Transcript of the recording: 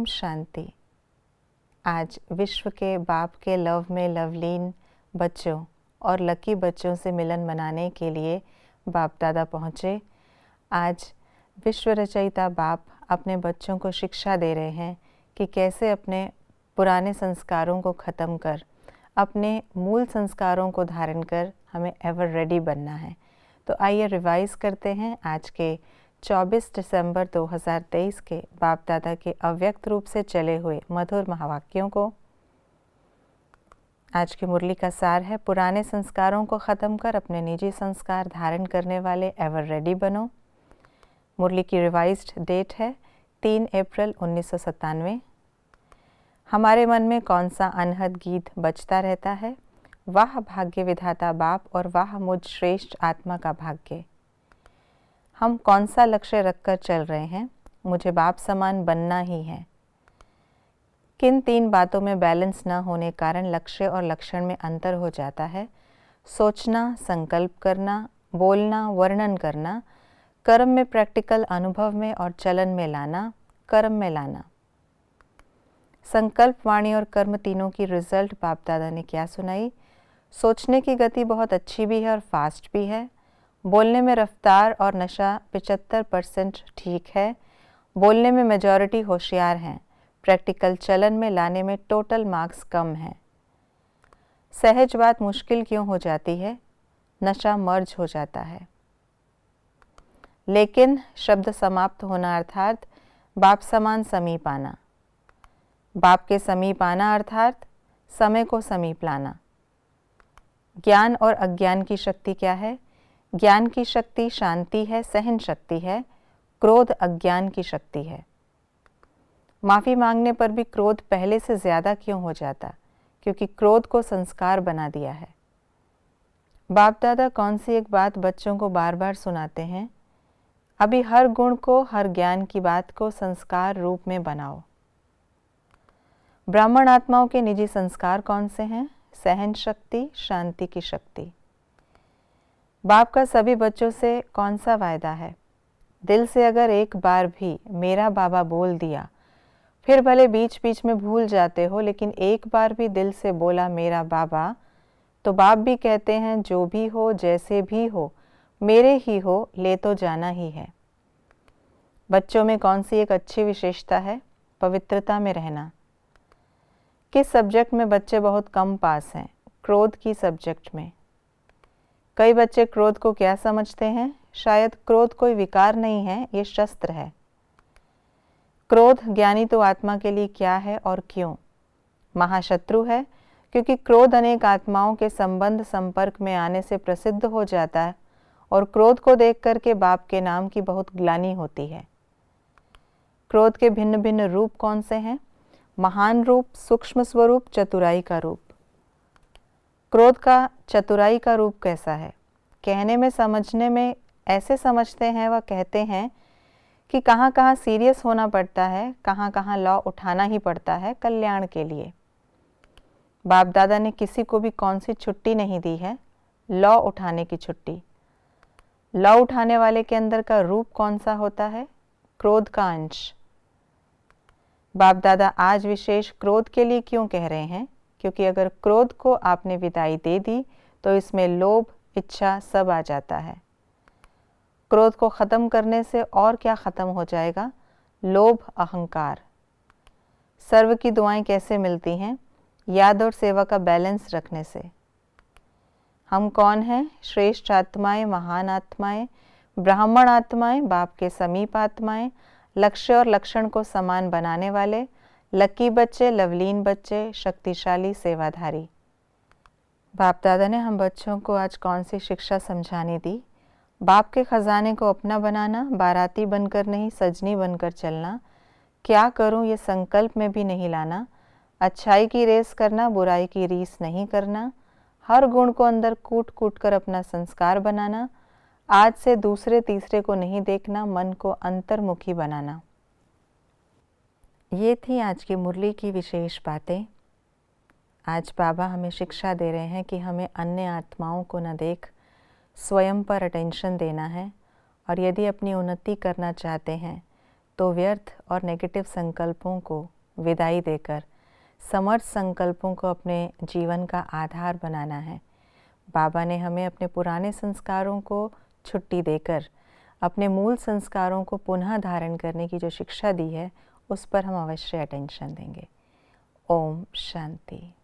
ओम शांति। आज विश्व के बाप के लव में लवलीन बच्चों और लकी बच्चों से मिलन मनाने के लिए बाप दादा पहुँचे। आज विश्व रचयिता बाप अपने बच्चों को शिक्षा दे रहे हैं कि कैसे अपने पुराने संस्कारों को ख़त्म कर अपने मूल संस्कारों को धारण कर हमें एवर रेडी बनना है। तो आइए रिवाइज़ करते हैं आज के 24 दिसंबर 2023 के बाप दादा के अव्यक्त रूप से चले हुए मधुर महावाक्यों को। आज की मुरली का सार है, पुराने संस्कारों को ख़त्म कर अपने निजी संस्कार धारण करने वाले एवर रेडी बनो। मुरली की रिवाइज्ड डेट है 3 अप्रैल 1997। हमारे मन में कौन सा अनहद गीत बजता रहता है? वाह भाग्य विधाता बाप और वाह मुझ श्रेष्ठ आत्मा का भाग्य। हम कौन सा लक्ष्य रखकर चल रहे हैं? मुझे बाप समान बनना ही है। किन 3 बातों में बैलेंस न होने कारण लक्ष्य और लक्षण में अंतर हो जाता है? सोचना, संकल्प करना, बोलना, वर्णन करना, कर्म में प्रैक्टिकल अनुभव में और चलन में लाना, कर्म में लाना। संकल्प, वाणी और कर्म तीनों की रिजल्ट बाप दादा ने क्या सुनाई? सोचने की गति बहुत अच्छी भी है और फास्ट भी है। बोलने में रफ्तार और नशा 75% ठीक है। बोलने में मेजॉरिटी होशियार हैं। प्रैक्टिकल चलन में लाने में टोटल मार्क्स कम हैं। सहज बात मुश्किल क्यों हो जाती है? नशा मर्ज हो जाता है। लेकिन शब्द समाप्त होना अर्थात बाप समान समीप आना। बाप के समीप आना अर्थात समय को समीप लाना। ज्ञान और अज्ञान की शक्ति क्या है? ज्ञान की शक्ति शांति है, सहन शक्ति है। क्रोध अज्ञान की शक्ति है। माफ़ी मांगने पर भी क्रोध पहले से ज़्यादा क्यों हो जाता? क्योंकि क्रोध को संस्कार बना दिया है। बाप दादा कौन सी एक बात बच्चों को बार बार सुनाते हैं? अभी हर गुण को, हर ज्ञान की बात को संस्कार रूप में बनाओ। ब्राह्मण आत्माओं के निजी संस्कार कौन से हैं? सहन शक्ति, शांति की शक्ति। बाप का सभी बच्चों से कौन सा वायदा है? दिल से अगर एक बार भी मेरा बाबा बोल दिया, फिर भले बीच बीच में भूल जाते हो, लेकिन एक बार भी दिल से बोला मेरा बाबा, तो बाप भी कहते हैं जो भी हो, जैसे भी हो, मेरे ही हो, ले तो जाना ही है। बच्चों में कौन सी एक अच्छी विशेषता है? पवित्रता में रहना। किस सब्जेक्ट में बच्चे बहुत कम पास हैं? क्रोध की सब्जेक्ट में। कई बच्चे क्रोध को क्या समझते हैं? शायद क्रोध कोई विकार नहीं है, ये शस्त्र है। क्रोध ज्ञानी तो आत्मा के लिए क्या है और क्यों? महाशत्रु है, क्योंकि क्रोध अनेक आत्माओं के संबंध संपर्क में आने से प्रसिद्ध हो जाता है और क्रोध को देख करके बाप के नाम की बहुत ग्लानि होती है। क्रोध के भिन्न भिन्न रूप कौन से हैं? महान रूप, सूक्ष्म स्वरूप, चतुराई का रूप। क्रोध का चतुराई का रूप कैसा है? कहने में, समझने में ऐसे समझते हैं, वह कहते हैं कि कहाँ कहाँ सीरियस होना पड़ता है, कहाँ कहाँ लॉ उठाना ही पड़ता है कल्याण के लिए। बाप दादा ने किसी को भी कौन सी छुट्टी नहीं दी है? लॉ उठाने की छुट्टी। लॉ उठाने वाले के अंदर का रूप कौन सा होता है? क्रोध का अंश। बाप दादा आज विशेष क्रोध के लिए क्यों कह रहे हैं? क्योंकि अगर क्रोध को आपने विदाई दे दी तो इसमें लोभ, इच्छा सब आ जाता है। क्रोध को ख़त्म करने से और क्या ख़त्म हो जाएगा? लोभ, अहंकार। सर्व की दुआएं कैसे मिलती हैं? याद और सेवा का बैलेंस रखने से। हम कौन हैं? श्रेष्ठ आत्माएं, महान आत्माएं, ब्राह्मण आत्माएं, बाप के समीप आत्माएं, लक्ष्य और लक्षण को समान बनाने वाले, लकी बच्चे, लवलीन बच्चे, शक्तिशाली सेवाधारी। बाप दादा ने हम बच्चों को आज कौन सी शिक्षा समझानी दी? बाप के खजाने को अपना बनाना, बाराती बनकर नहीं सजनी बनकर चलना, क्या करूं ये संकल्प में भी नहीं लाना, अच्छाई की रेस करना, बुराई की रीस नहीं करना, हर गुण को अंदर कूट कूट कर अपना संस्कार बनाना, आज से दूसरे तीसरे को नहीं देखना, मन को अंतर्मुखी बनाना। ये थी आज की मुरली की विशेष बातें। आज बाबा हमें शिक्षा दे रहे हैं कि हमें अन्य आत्माओं को न देख स्वयं पर अटेंशन देना है, और यदि अपनी उन्नति करना चाहते हैं तो व्यर्थ और नेगेटिव संकल्पों को विदाई देकर समर्थ संकल्पों को अपने जीवन का आधार बनाना है। बाबा ने हमें अपने पुराने संस्कारों को छुट्टी देकर अपने मूल संस्कारों को पुनः धारण करने की जो शिक्षा दी है उस पर हम अवश्य अटेंशन देंगे। ओम शांति।